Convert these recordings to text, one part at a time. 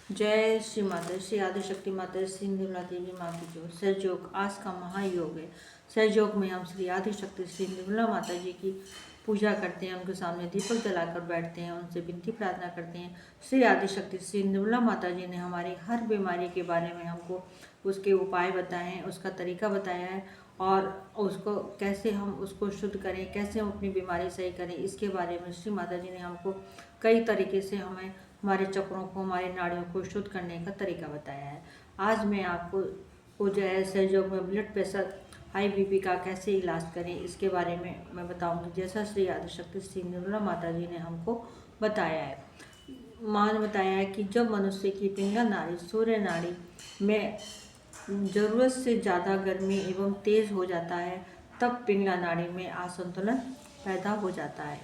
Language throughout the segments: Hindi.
जय श्री माता श्री आदिशक्ति माता श्री निर्मला देवी माँ की जो सहयोग आज का महायोग है। सहयोग में हम श्री आदिशक्ति श्री निर्मला माता जी की पूजा करते हैं, उनके सामने दीपक जलाकर बैठते हैं, उनसे विनती प्रार्थना करते हैं। श्री आदिशक्ति श्री निर्मला माता जी ने हमारी हर बीमारी के बारे में हमको उसके उपाय बताए हैं, उसका तरीका बताया है और उसको कैसे हम उसको शुद्ध करें, कैसे हम अपनी बीमारी सही करें, इसके बारे में श्री माता जी ने हमको कई तरीके से हमें हमारे चक्रों को, हमारी नाड़ियों को शुद्ध करने का तरीका बताया है। आज मैं आपको जो है सहयोग में ब्लड प्रेशर, हाई बीपी का कैसे इलाज करें इसके बारे में मैं बताऊंगी, जैसा श्री आदिशक्ति श्री निर्मला माता जी ने हमको बताया है। माँ ने बताया है कि जब मनुष्य की पिंगला नाड़ी, सूर्य नाड़ी में ज़रूरत से ज़्यादा गर्मी एवं तेज हो जाता है, तब पिंगला नाड़ी में असंतुलन पैदा हो जाता है,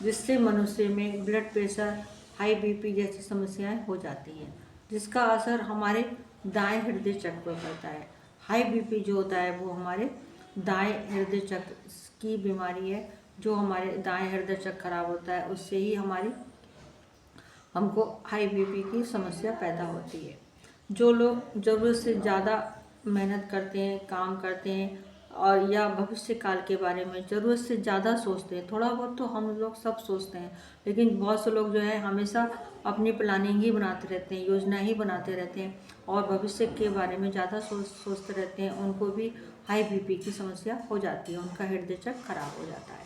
जिससे मनुष्य में ब्लड प्रेशर, हाई बीपी जैसी समस्याएं हो जाती हैं, जिसका असर हमारे दाएं हृदय चक्र पर पड़ता है। हाई बीपी जो होता है वो हमारे दाएं हृदय चक्र की बीमारी है। जो हमारे दाएं हृदय चक्र खराब होता है उससे ही हमको हाई बीपी की समस्या पैदा होती है। जो लोग ज़रूरत से ज़्यादा मेहनत करते हैं, काम करते हैं और या भविष्य काल के बारे में ज़रूरत से ज़्यादा सोचते हैं, थोड़ा बहुत तो हम लोग सब सोचते हैं, लेकिन बहुत से लोग जो है हमेशा अपनी प्लानिंग ही बनाते रहते हैं, योजना ही बनाते रहते हैं और भविष्य के बारे में ज़्यादा सोचते रहते हैं, उनको भी हाई बीपी की समस्या हो जाती है, उनका हृदय चक्र खराब हो जाता है।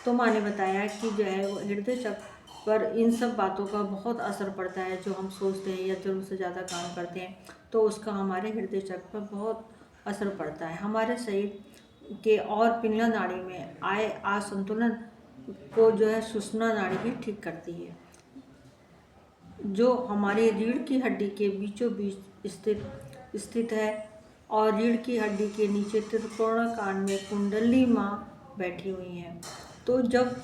तो माँ ने बताया कि जो है वो हृदय चक्र पर इन सब बातों का बहुत असर पड़ता है। जो हम सोचते हैं या ज़रूरत से ज़्यादा काम करते हैं तो उसका हमारे हृदय चक्र पर बहुत असर पड़ता है। हमारे शरीर के और पिंगला नाड़ी में आए असंतुलन को जो है सुषुम्ना नाड़ी ही ठीक करती है, जो हमारी रीढ़ की हड्डी के बीचों बीच स्थित है और रीढ़ की हड्डी के नीचे त्रिकोणाकार में कुंडली माँ बैठी हुई हैं। तो जब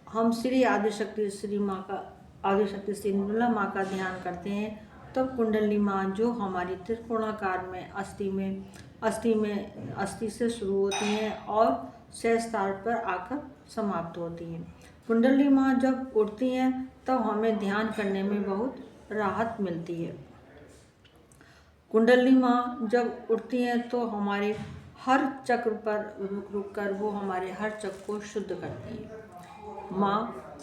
हम श्री आदिशक्ति श्री निर्मला माँ का ध्यान करते हैं तब कुंडली माँ जो हमारी त्रिकोणाकार में अस्थि से शुरू होती हैं और सहस्त्रार पर आकर समाप्त होती हैं। कुंडली माँ जब उठती हैं तब हमें ध्यान करने में बहुत राहत मिलती है। कुंडली माँ जब उठती हैं तो हमारे हर चक्र पर रुक कर वो हमारे हर चक्र को शुद्ध करती है।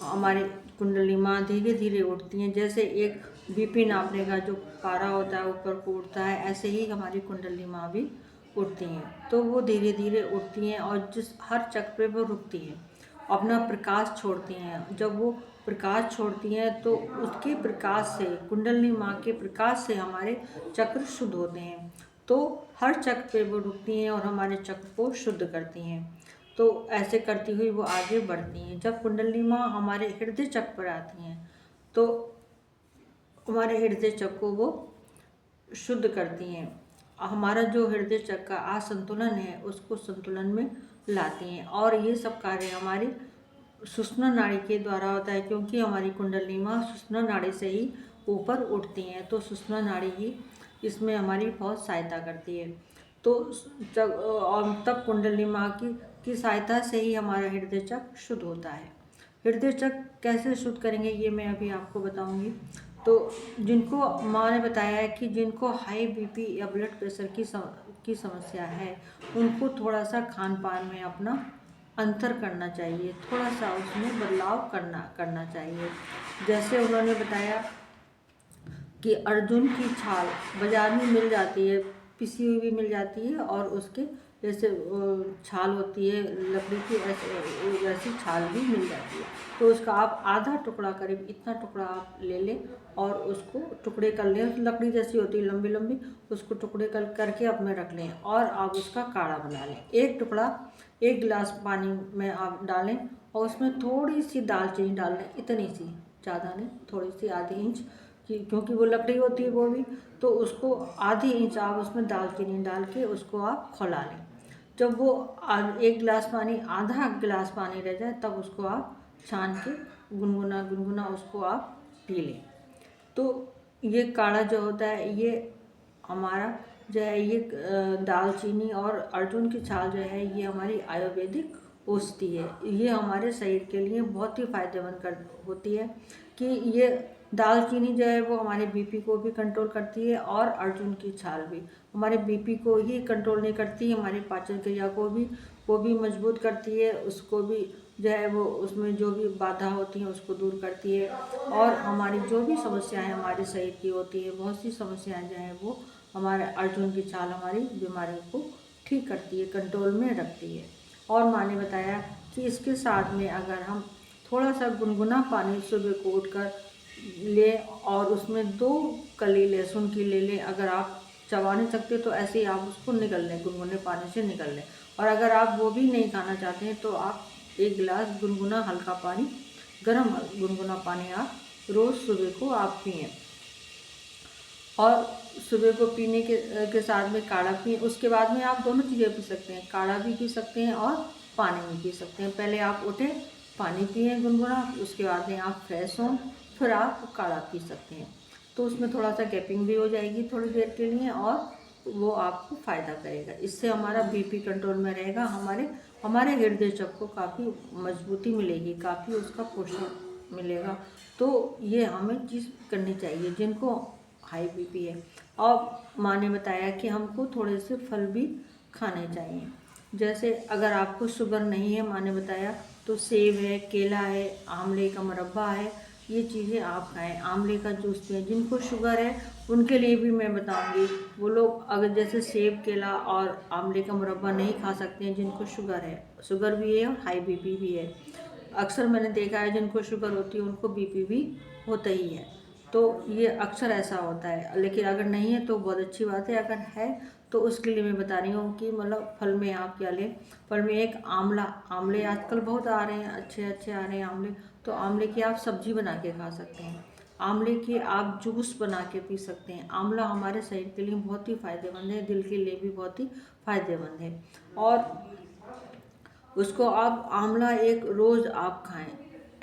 हमारी कुंडली माँ धीरे धीरे उठती हैं, जैसे एक बीपी नापने का जो पारा होता है ऊपर को उठता है, ऐसे ही हमारी कुंडली माँ भी उठती हैं। तो वो धीरे धीरे उठती हैं और जिस हर चक्र पे वो रुकती हैं, अपना प्रकाश छोड़ती हैं। जब वो प्रकाश छोड़ती हैं तो उसके प्रकाश से, कुंडली माँ के प्रकाश से हमारे चक्र शुद्ध होते हैं। तो हर चक्र पे वो रुकती हैं और हमारे चक्र को शुद्ध करती हैं। तो ऐसे करती हुई वो आगे बढ़ती हैं। जब कुंडली माँ हमारे हृदय चक्र पर आती हैं तो हमारे हृदय चक्र को वो शुद्ध करती हैं। हमारा जो हृदय चक्र का असंतुलन है उसको संतुलन में लाती हैं और ये सब कार्य हमारी सुषुम्ना नाड़ी के द्वारा होता है, क्योंकि हमारी कुंडली माँ सुषुम्ना नाड़ी से ही ऊपर उठती हैं। तो सुषुम्ना नाड़ी ही इसमें हमारी बहुत सहायता करती है। तो तब कुंडली माँ की सहायता से ही हमारा हृदय चक्र शुद्ध होता है। हृदय चक्र कैसे शुद्ध करेंगे ये मैं अभी आपको बताऊंगी। तो जिनको माँ ने बताया है कि जिनको हाई बीपी या ब्लड प्रेशर की समस्या है, उनको थोड़ा सा खान पान में अपना अंतर करना चाहिए, थोड़ा सा उसमें बदलाव करना चाहिए। जैसे उन्होंने बताया कि अर्जुन की छाल बाज़ार में मिल जाती है, पिसी हुई भी मिल जाती है और उसके जैसे छाल होती है लकड़ी की, वैसी छाल भी मिल जाती है। तो उसका आप आधा टुकड़ा, करीब इतना टुकड़ा आप ले लें और उसको टुकड़े कर लें। लकड़ी जैसी होती है लंबी लंबी, उसको टुकड़े करके आप में रख लें और आप उसका काढ़ा बना लें। एक टुकड़ा 1 गिलास पानी में आप डालें और उसमें थोड़ी सी दालचीनी डाल लें, इतनी सी, ज़्यादा नहीं, थोड़ी सी, आधी इंच क्योंकि वो लकड़ी होती है वो भी, तो उसको आधी इंच आप उसमें दालचीनी डाल के उसको आप खौला लें। जब वो 1 गिलास पानी, आधा गिलास पानी रह जाए तब उसको आप छान के गुनगुना उसको आप पी लें। तो ये काढ़ा जो होता है ये हमारा जो है ये दालचीनी और अर्जुन की छाल जो है ये हमारी आयुर्वेदिक औषधि है। ये हमारे शरीर के लिए बहुत ही फायदेमंद होती है कि ये दालचीनी जो है वो हमारे बीपी को भी कंट्रोल करती है, और अर्जुन की छाल भी हमारे बीपी को ही कंट्रोल नहीं करती, हमारी पाचन क्रिया को भी वो भी मजबूत करती है, उसको भी जो है वो उसमें जो भी बाधा होती है उसको दूर करती है, और हमारी जो भी समस्याएं हमारे शरीर की होती है, बहुत सी समस्याएं जो हैं वो हमारे अर्जुन की छाल हमारी बीमारियों को ठीक करती है, कंट्रोल में रखती है। और माँ ने बताया कि इसके साथ में अगर हम थोड़ा सा गुनगुना पानी सुबह को उठकर ले और उसमें 2 कली लहसुन की ले लें, अगर आप चबा नहीं सकते तो ऐसे ही आप उसको निकल लें, गुनगुने पानी से निकल लें, और अगर आप वो भी नहीं खाना चाहते हैं तो आप 1 गिलास गुनगुना हल्का पानी, गर्म गुनगुना पानी आप रोज़ सुबह को आप पिएँ, और सुबह को पीने के साथ में काढ़ा पिए। उसके बाद में आप दोनों चीज़ें पी सकते हैं, काढ़ा भी पी सकते हैं और पानी भी पी सकते हैं। पहले आप उठें, पानी पिए गुनगुना, उसके बाद में आप फ्रेश हों, फिर आप काढ़ा पी सकते हैं। तो उसमें थोड़ा सा गैपिंग भी हो जाएगी थोड़ी देर के लिए, और वो आपको फ़ायदा करेगा। इससे हमारा बीपी कंट्रोल में रहेगा, हमारे हृदय चक्र को काफ़ी मजबूती मिलेगी, काफ़ी उसका पोषण मिलेगा। तो ये हमें चीज़ करनी चाहिए जिनको हाई बीपी है। और माँ ने बताया कि हमको थोड़े से फल भी खाने चाहिए, जैसे अगर आपको शुगर नहीं है, माँ ने बताया तो सेब है, केला है, आंवले का मुरब्बा है, ये चीज़ें आप खाएं। आंवले का जूस पिएं। जिनको शुगर है उनके लिए भी मैं बताऊंगी, वो लोग अगर जैसे सेब, केला और आंवले का मुरब्बा नहीं खा सकते हैं, जिनको शुगर भी है और हाई बीपी भी है। अक्सर मैंने देखा है जिनको शुगर होती है उनको बीपी भी होता ही है, तो ये अक्सर ऐसा होता है। लेकिन अगर नहीं है तो बहुत अच्छी बात है, अगर है तो उसके लिए मैं बता रही हूँ कि मतलब फल में आप क्या लें। फल में एक आंवले आजकल बहुत आ रहे हैं, अच्छे आ रहे हैं आंवले, तो आंवले की आप सब्जी बना के खा सकते हैं, आंवले की आप जूस बना के पी सकते हैं। आंवला हमारे शरीर के लिए बहुत ही फायदेमंद है, दिल के लिए भी बहुत ही फायदेमंद है। और उसको आप आंवला एक रोज़ आप खाएं।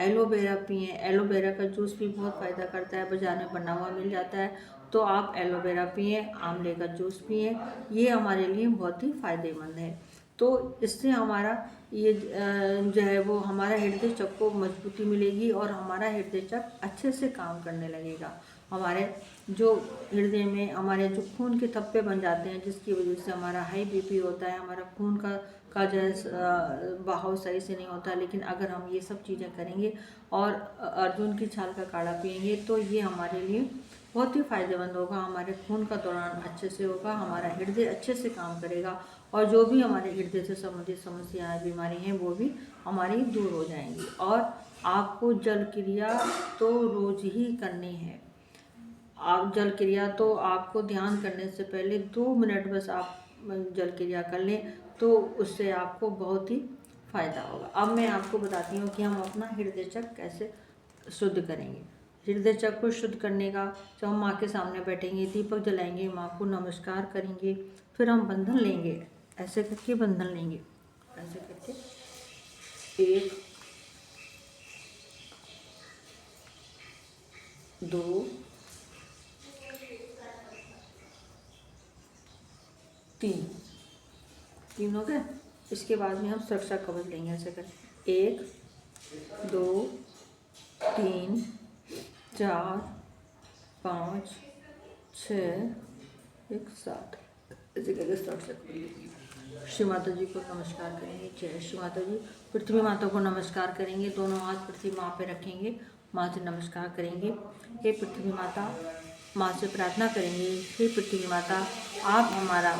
एलोवेरा पिएं, एलोवेरा का जूस भी बहुत फ़ायदा करता है, बाजार में बना हुआ मिल जाता है, तो आप एलोवेरा पिएं, आंवले का जूस पिएं, ये हमारे लिए बहुत ही फ़ायदेमंद है। तो इससे हमारा ये जो है वो हमारा हृदय चक्र को मजबूती मिलेगी, और हमारा हृदय चक्र अच्छे से काम करने लगेगा। हमारे जो हृदय में हमारे जो खून के थप्पे बन जाते हैं, जिसकी वजह से हमारा हाई बीपी होता है, हमारा खून का जो है बहाव सही से नहीं होता। लेकिन अगर हम ये सब चीज़ें करेंगे और अर्जुन की छाल का काढ़ा पिएंगे तो ये हमारे लिए बहुत ही फायदेमंद होगा, हमारे खून का दौरान अच्छे से होगा, हमारा हृदय अच्छे से काम करेगा, और जो भी हमारे हृदय से संबंधित समस्याएं, बीमारी हैं, वो भी हमारी दूर हो जाएंगी। और आपको जल क्रिया तो रोज ही करनी है। आप जल क्रिया तो आपको ध्यान करने से पहले 2 मिनट बस आप जल क्रिया कर लें, तो उससे आपको बहुत ही फायदा होगा। अब मैं आपको बताती हूँ कि हम अपना हृदय चक्र कैसे शुद्ध करेंगे। हृदय चक्र को शुद्ध करने का, जब हम माँ के सामने बैठेंगे, दीपक जलाएंगे, माँ को नमस्कार करेंगे, फिर हम बंधन लेंगे, ऐसे करके बंधन लेंगे, ऐसे करके 1 2 3 हो गए। इसके बाद में हम सुरक्षा कवच लेंगे, ऐसे करके 1 2 3 4 5 6 1 7, ऐसे करके सुरक्षा कवच लेंगे। श्री माता जी को नमस्कार करेंगे। जय श्री माता जी। पृथ्वी माता को नमस्कार करेंगे, दोनों हाथ पृथ्वी माँ पे रखेंगे, माँ से नमस्कार करेंगे। हे पृथ्वी माता, माँ से प्रार्थना करेंगे, हे पृथ्वी माता, आप हमारा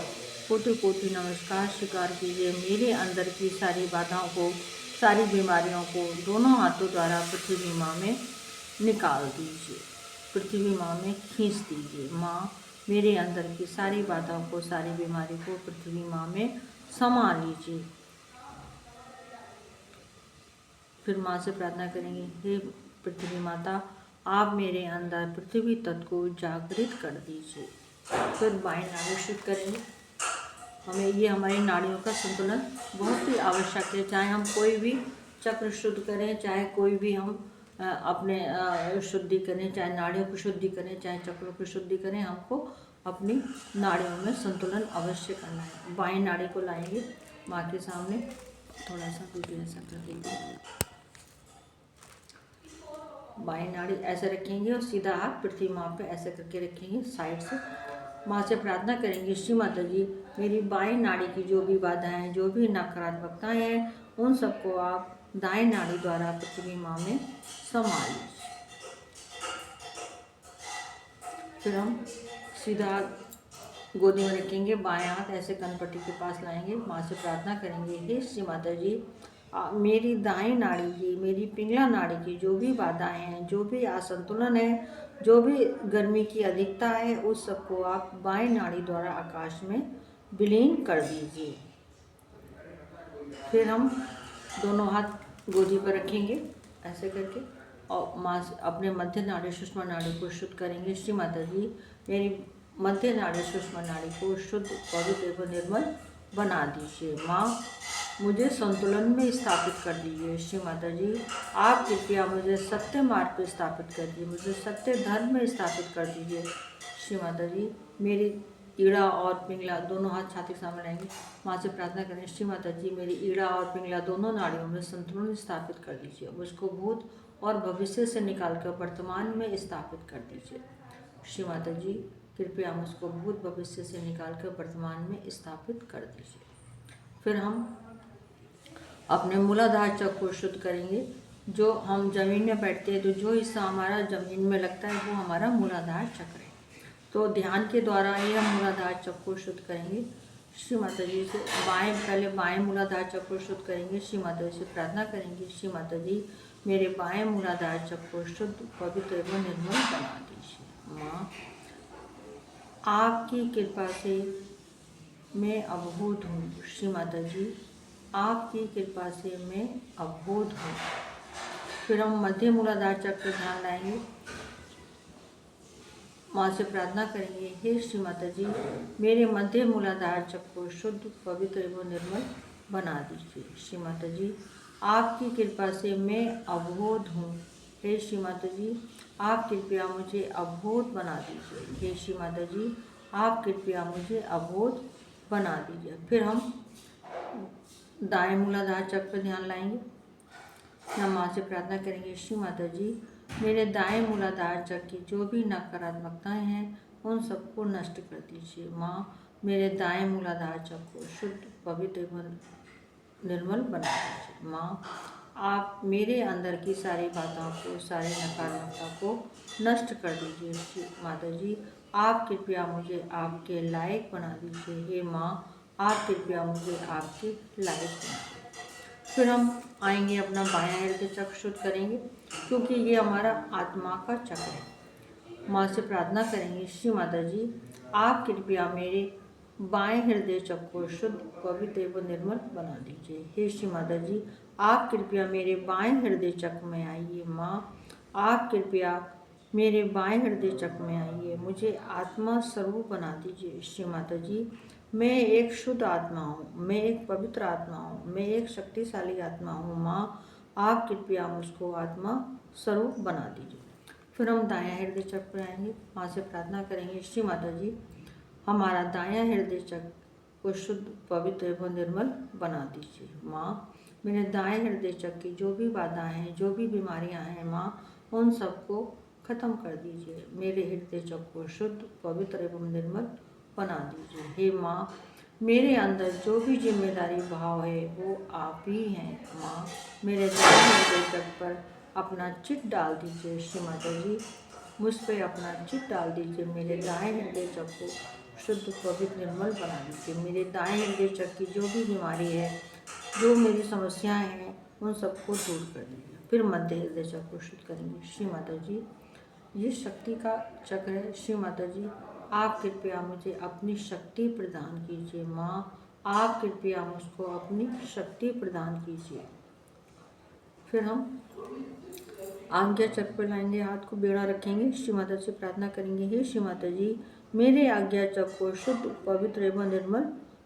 कोटि कोटि नमस्कार स्वीकार कीजिए। मेरे अंदर की सारी बाधाओं को, सारी बीमारियों को दोनों हाथों द्वारा पृथ्वी माँ में निकाल दीजिए, पृथ्वी माँ में खींच दीजिए। माँ, मेरे अंदर की सारी बाधाओं को, सारी बीमारी को पृथ्वी माँ में समा लीजिए। फिर माँ से प्रार्थना करेंगे, हे पृथ्वी माता, आप मेरे अंदर पृथ्वी तत्व को जागृत कर दीजिए। फिर बाएं नाड़ी शुद्ध करेंगे। हमें ये हमारी नाड़ियों का संतुलन बहुत ही आवश्यक है, चाहे हम कोई भी चक्र शुद्ध करें, चाहे कोई भी हम अपने शुद्धि करें, चाहे नाड़ियों को शुद्धि करें, चाहे चक्रों को शुद्धि करें, हमको अपनी नाड़ियों में संतुलन अवश्य करना है। बाएं नाड़ी को लाएंगे माँ के सामने, थोड़ा सा दूध ऐसा कर देंगे, बाएं नाड़ी ऐसे रखेंगे और सीधा हाथ पृथ्वी माँ पे ऐसे करके रखेंगे साइड से। माँ से प्रार्थना करेंगे, श्री माता जी मेरी बाएं नाड़ी की जो भी बाधाएं, जो भी नकारात्मकताएं हैं, उन सबको आप दाएं नाड़ी द्वारा पृथ्वी माँ में समा लीजिए। फिर हम सीधा गोदी में रखेंगे, बाएं हाथ ऐसे कनपट्टी के पास लाएंगे, माँ से प्रार्थना करेंगे, हे श्री माता जी मेरी दाएं नाड़ी की, मेरी पिंगला नाड़ी की जो भी बाधाएं हैं, जो भी असंतुलन है, जो भी गर्मी की अधिकता है, उस सबको आप बाएं नाड़ी द्वारा आकाश में विलीन कर दीजिए। फिर हम दोनों हाथ गोदी पर रखेंगे ऐसे करके और माँ अपने मध्य नाड़ी सुषमा नाड़ी को शुद्ध करेंगे। श्री माता जी मेरी मध्य नाड़ी सुषमा नाड़ी को शुद्ध, पवित्र एवं निर्मल बना दीजिए। माँ मुझे संतुलन में स्थापित कर दीजिए। श्री माता जी आप कृपया मुझे सत्य मार्ग पर स्थापित कर दीजिए, मुझे सत्य धर्म में स्थापित कर दीजिए। श्री माता जी मेरी ईड़ा और पिंगला दोनों हाथ छाती के सामने लाएंगे, माँ से प्रार्थना करें, श्री माता जी मेरी ईड़ा और पिंगला दोनों नाड़ियों में संतुलन स्थापित कर दीजिए, मुझको भूत और भविष्य से निकालकर वर्तमान में स्थापित कर दीजिए। श्री माता जी कृपया मुझको भूत भविष्य से निकालकर वर्तमान में स्थापित कर दीजिए। फिर हम अपने मूलाधार चक्र को शुद्ध करेंगे। जो हम जमीन में बैठते हैं तो जो हिस्सा हमारा जमीन में लगता है वो हमारा मूलाधार चक्र है। तो ध्यान के द्वारा ही हम मूलाधार चक्र को शुद्ध करेंगे। श्री माता जी से पहले बाएं मूलाधार चक्र को शुद्ध करेंगे। श्री माता जी से प्रार्थना करेंगे, श्री माता जी मेरे बाएं मूलाधार चक्र को शुद्ध, पवित्र एवं निर्मल बना दीजिए। माँ आपकी कृपा से मैं अवबोध हूँ। श्री माता जी आपकी कृपा से मैं अवबोध हूँ। फिर हम मध्य मूलाधार चक्र पर ध्यान लाएंगे, माँ से प्रार्थना करेंगे, हे श्री माता जी मेरे मध्य मूलाधार चक्र को शुद्ध, पवित्र एवं निर्मल बना दीजिए। श्री माता जी आपकी कृपा से मैं अवबोध हूँ। हे श्री माता जी आप कृपया मुझे अवबोध बना दीजिए। हे श्री माता जी आप कृपया मुझे अवबोध बना दीजिए। फिर हम दाएं मूलाधार चक्र पर ध्यान लाएंगे, हम माँ से प्रार्थना करेंगे, श्री माता जी मेरे दाएं मूलाधार चक्र की जो भी नकारात्मकताएं हैं उन सबको नष्ट कर दीजिए। माँ मेरे दाएं मूलाधार चक्र को शुद्ध, पवित्र एवं निर्मल बना दीजिए। माँ आप मेरे अंदर की सारी बाधाओं को, सारी नकारात्मकता को नष्ट कर दीजिए। श्री माता जी आप कृपया मुझे आपके लायक बना दीजिए। हे माँ आप कृपया मुझे आपके लायक बना दीजिए। फिर हम आएंगे अपना बायां हृदय चक्र शुद्ध करेंगे, क्योंकि ये हमारा आत्मा का चक्र है। माँ से प्रार्थना करेंगे, श्री माता जी आप कृपया मेरे बाएं हृदय चक्र को शुद्ध, पवित्र एवं निर्मल बना दीजिए। हे श्री माता जी आप कृपया मेरे बाएं हृदय चक्र में आइए। माँ आप कृपया मेरे बाएं हृदय चक्र में आइए, मुझे आत्मा स्वरूप बना दीजिए। श्री माता जी मैं एक शुद्ध आत्मा हूँ, मैं एक पवित्र आत्मा हूँ, मैं एक शक्तिशाली आत्मा हूँ। माँ आप कृपया मुझको आत्मा स्वरूप बना दीजिए। फिर हम दायां हृदय चक्र पर आएंगे, माँ से प्रार्थना करेंगे, श्री माता जी हमारा दायां हृदय चक्र को शुद्ध, पवित्र एवं निर्मल बना दीजिए। माँ मेरे दाएं हृदय चक्र की जो भी बाधाएं हैं, जो भी बीमारियां हैं, माँ उन सबको खत्म कर दीजिए। मेरे हृदय चक्र को शुद्ध, पवित्र एवं निर्मल बना दीजिए। हे माँ मेरे अंदर जो भी जिम्मेदारी भाव है वो आप ही हैं। माँ मेरे दाएं हृदय चक्र पर अपना चिट डाल दीजिए। श्री माता जी मुझ पर अपना चिट डाल दीजिए। मेरे दाएं हृदय चक्र को शुद्ध, पवित्र निर्मल बना दीजिए। मेरे दाएं हृदय चक्र की जो भी बीमारी है, जो मेरी समस्याएं हैं, उन सबको दूर कर दीजिए। फिर मध्य हृदय चक्र को शुद्ध करेंगे। श्री माता जी ये शक्ति का चक्र है। श्री माता जी आप कृपया मुझे अपनी शक्ति प्रदान कीजिए। माँ आप कृपया मुझको अपनी शक्ति प्रदान कीजिए। फिर हम आज्ञा चक्र पर लाएंगे, हाथ को बेड़ा रखेंगे, श्री माता से प्रार्थना करेंगे, हे श्री माता जी मेरे आज्ञा चक्र को शुद्ध, पवित्र एवं निर्मल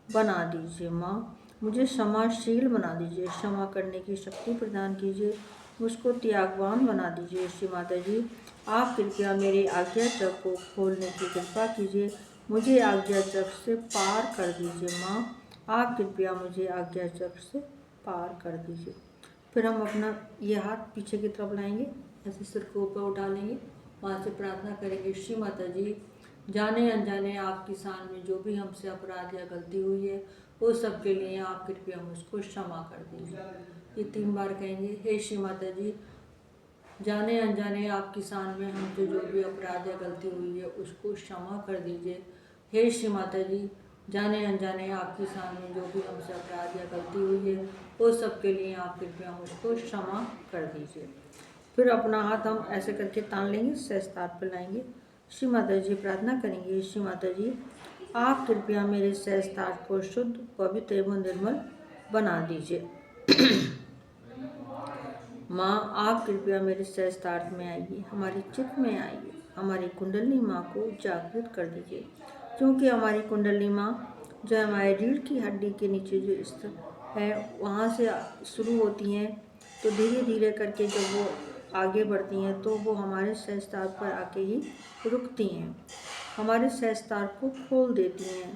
बना दीजिए। माँ मुझे क्षमाशील बना दीजिए, क्षमा करने की शक्ति प्रदान कीजिए, मुझको त्यागवान बना दीजिए। श्री माता जी आप कृपया मेरे आज्ञा चक्र को खोलने की कृपा कीजिए, मुझे आज्ञा चक्र से पार कर दीजिए। माँ आप कृपया मुझे आज्ञा चक्र से पार कर दीजिए। फिर हम अपना ये हाथ पीछे की तरफ लाएंगे, ऐसे सिर को ऊपर उठा लेंगे, वहाँ से प्रार्थना करेंगे, श्री माता जी जाने अनजाने आपकी शान में जो भी हमसे अपराध या गलती हुई है वो सब के लिए आप कृपया मुझको क्षमा कर दीजिए। ये 3 बार कहेंगे। हे श्री माता जी जाने अनजाने आपकी शान में हमसे जो भी अपराध या गलती हुई है उसको क्षमा कर दीजिए। हे श्री माता जी जाने अनजाने आपकी शान में जो भी हमसे अपराध या गलती हुई है वो सब के लिए आप कृपया मुझको क्षमा कर दीजिए। फिर अपना हाथ हम ऐसे करके तान लेंगे, सहस्त्रार पर लाएंगे, श्री माता जी प्रार्थना करेंगे, श्री माता जी आप कृपया मेरे सहस्त्रार को शुद्ध, पवित्र एवं निर्मल बना दीजिए। माँ आप कृपया मेरे सहस्त्रार्थ में आइए, हमारी चित्त में आइए, हमारी कुंडली माँ को जागृत कर दीजिए, क्योंकि हमारी कुंडली माँ जो हमारे रीढ़ की हड्डी के नीचे जो स्थित है वहाँ से शुरू होती हैं, तो धीरे धीरे करके जब वो आगे बढ़ती हैं तो वो हमारे सहस्त्रार पर आके ही रुकती हैं, हमारे सहस्त्रार को खोल देती हैं,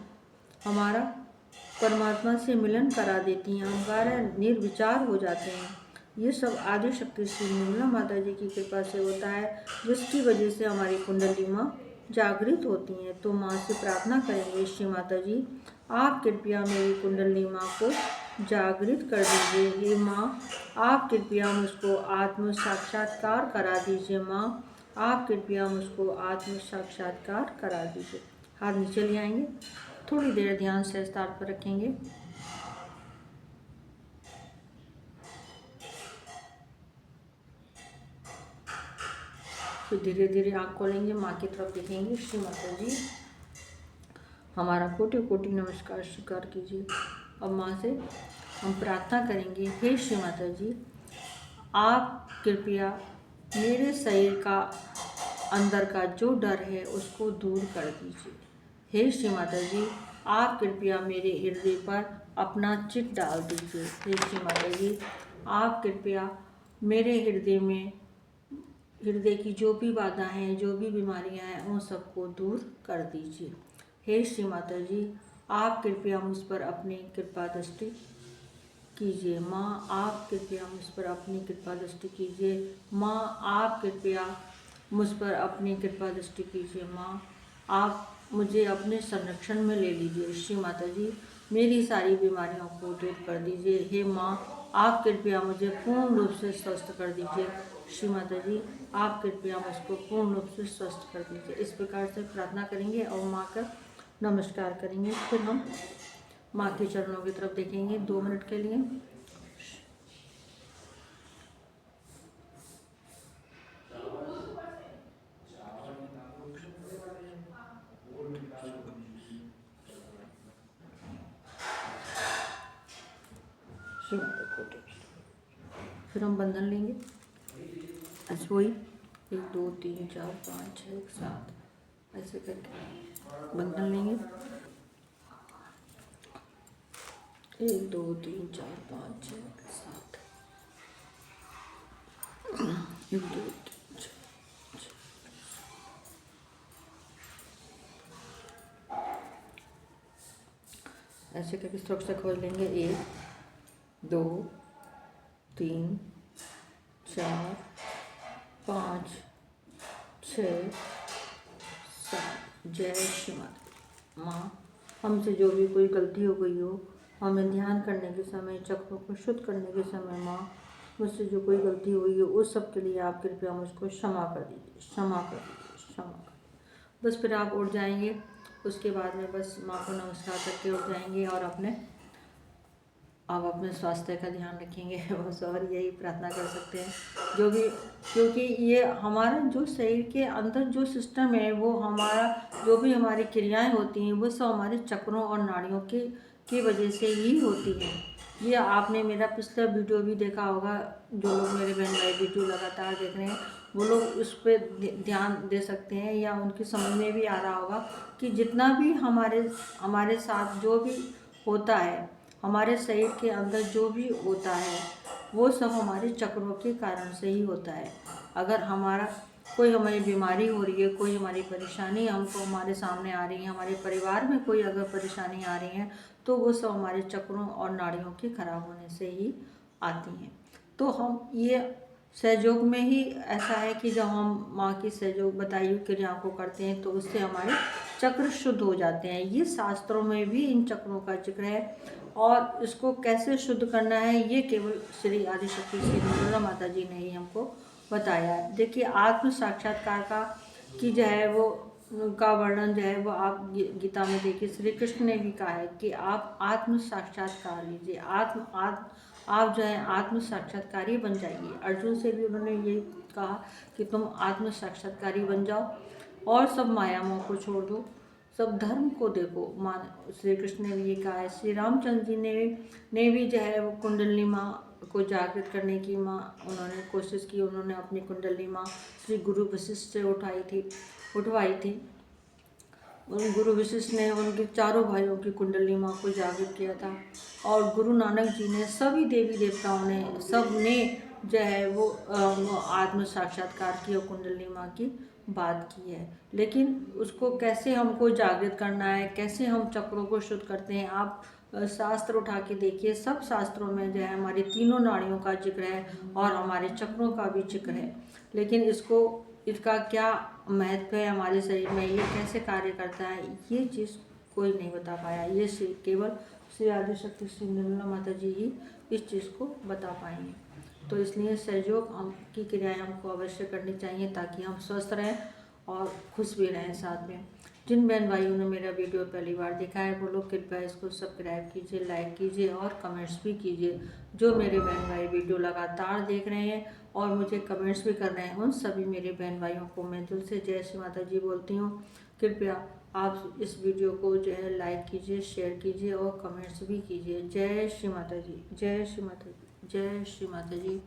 हमारा परमात्मा से मिलन करा देती हैं, हमारा निर्विचार हो जाते हैं। ये सब आदि शक्ति श्री निर्मला माता जी की कृपा से होता है, जिसकी वजह से हमारी कुंडली माँ जागृत होती हैं। तो माँ से प्रार्थना करेंगे, श्री माता जी आप कृपया मेरी कुंडली माँ को जागृत कर दीजिए। हे माँ आप कृपया मुझको आत्म साक्षात्कार करा दीजिए। माँ आप कृपया मुझको आत्म साक्षात्कार करा दीजिए। हाथ नीचे ले आएंगे, थोड़ी देर ध्यान सहस्त्रार पर रखेंगे। फिर धीरे धीरे आँख खोलेंगे, माँ की तरफ देखेंगे, श्री माता जी हमारा कोटि कोटि नमस्कार स्वीकार कीजिए। अब माँ से हम प्रार्थना करेंगे, हे श्री माता जी आप कृपया मेरे शरीर का अंदर का जो डर है उसको दूर कर दीजिए। हे श्री माता जी आप कृपया मेरे हृदय पर अपना चित्त डाल दीजिए। हे श्री माता जी आप कृपया मेरे हृदय की जो भी बाधा हैं, जो भी बीमारियां हैं, उन सबको दूर कर दीजिए। हे श्री माता जी आप कृपया मुझ पर अपनी कृपा दृष्टि कीजिए। माँ आप कृपया मुझ पर अपनी कृपा दृष्टि कीजिए। माँ आप कृपया मुझ पर अपनी कृपा दृष्टि कीजिए। माँ आप मुझे अपने संरक्षण में ले लीजिए। श्री माता जी मेरी सारी बीमारियों को दूर कर दीजिए। हे माँ आप कृपया मुझे पूर्ण रूप से स्वस्थ कर दीजिए। श्री माता जी आप कृपया मुझको पूर्ण रूप से स्वस्थ कर दीजिए। इस प्रकार से प्रार्थना करेंगे और माँ का नमस्कार करेंगे। फिर हम माँ के चरणों की तरफ देखेंगे 2 मिनट के लिए। फिर हम बंधन लेंगे, ऐसे वही 1 2 3 4 5 6 7 ऐसे करके बंधन लेंगे। 1 2 3 4 5 6 7 1 2 3 4 ऐसे करके सुरक्षा खोल लेंगे। 1 2 3 4 5 6 7। जय श्री माता। माँ हमसे जो भी कोई गलती हो गई हो, हमें ध्यान करने के समय, चक्रों को शुद्ध करने के समय माँ मुझसे जो कोई गलती हुई हो उस सब के लिए आप कृपया मुझको क्षमा कर दीजिए, क्षमा कर दीजिए, क्षमा कर दीजिए। बस फिर आप उठ जाएंगे। उसके बाद में बस माँ को नमस्कार करके उठ जाएंगे और आप अपने स्वास्थ्य का ध्यान रखेंगे। बस और यही प्रार्थना कर सकते हैं जो भी, क्योंकि ये हमारा जो शरीर के अंदर जो सिस्टम है वो हमारा जो भी हमारी क्रियाएं होती हैं वो सब हमारे चक्रों और नाड़ियों की वजह से ही होती हैं। ये आपने मेरा पिछला वीडियो भी देखा होगा, जो लोग मेरे बहन भाई वीडियो लगातार देख रहे हैं वो लोग उस पर ध्यान दे सकते हैं, या उनकी समझ में भी आ रहा होगा कि जितना भी हमारे साथ जो भी होता है, हमारे शरीर के अंदर जो भी होता है वो सब हमारे चक्रों के कारण से ही होता है। अगर हमारी बीमारी हो रही है, कोई हमारी परेशानी हमको हमारे सामने आ रही है, हमारे परिवार में कोई अगर परेशानी आ रही है तो वो सब हमारे चक्रों और नाड़ियों के खराब होने से ही आती हैं। तो हम ये सहयोग में ही ऐसा है कि जब हम माँ की सहयोग बताई हुई क्रियाओं को करते हैं तो उससे हमारे चक्र शुद्ध हो जाते हैं। ये शास्त्रों में भी इन चक्रों का जिक्र है और इसको कैसे शुद्ध करना है ये केवल श्री आदिशक्ति श्री निर्मला माता जी ने ही हमको बताया है। देखिए, आत्म साक्षात्कार का कि जो है वो का वर्णन जो है वो आप गीता में देखिए, श्री कृष्ण ने भी कहा है कि आप आत्म साक्षात्कार लीजिए, आप जो है आत्म साक्षात्कारी बन जाइए। अर्जुन से भी उन्होंने ये कहा कि तुम आत्म साक्षात्कारी बन जाओ और सब माया मोह को छोड़ दो, सब धर्म को देखो। मान श्री कृष्ण ने भी ये कहा है। श्री रामचंद्र जी ने भी जो है वो कुंडलिनी माँ को जागृत करने की उन्होंने कोशिश की। उन्होंने अपनी कुंडलिनी माँ श्री गुरु वशिष्ठ से उठवाई थी। उन गुरु वशिष्ठ ने उनके चारों भाइयों की कुंडली माँ को जागृत किया था और गुरु नानक जी ने सभी देवी देवताओं ने सब ने जो है वो आत्म साक्षात्कार की और कुंडली माँ की बात की है। लेकिन उसको कैसे हमको जागृत करना है, कैसे हम चक्रों को शुद्ध करते हैं, आप शास्त्र उठा के देखिए, सब शास्त्रों में जो है हमारी तीनों नाड़ियों का जिक्र है और हमारे चक्रों का भी जिक्र है। लेकिन इसका क्या महत्व है हमारे शरीर में, ये कैसे कार्य करता है, ये चीज़ कोई नहीं बता पाया। ये केवल श्री आदिशक्ति श्री निर्मला माता जी ही इस चीज़ को बता पाएंगे। तो इसलिए सहयोग की क्रियाएं हमको अवश्य करनी चाहिए ताकि हम स्वस्थ रहें और खुश भी रहें साथ में। जिन बहन भाइयों ने मेरा वीडियो पहली बार देखा है वो लोग कृपया इसको सब्सक्राइब कीजिए, लाइक कीजिए और कमेंट्स भी कीजिए। जो मेरे बहन भाई वीडियो लगातार देख रहे हैं और मुझे कमेंट्स भी कर रहे हैं, उन सभी मेरे बहन भाइयों को मैं दिल से जय श्री माता जी बोलती हूँ। कृपया आप इस वीडियो को जो है लाइक कीजिए, शेयर कीजिए और कमेंट्स भी कीजिए। जय श्री माता जी, जय श्री माता जी, जय श्री माता जी।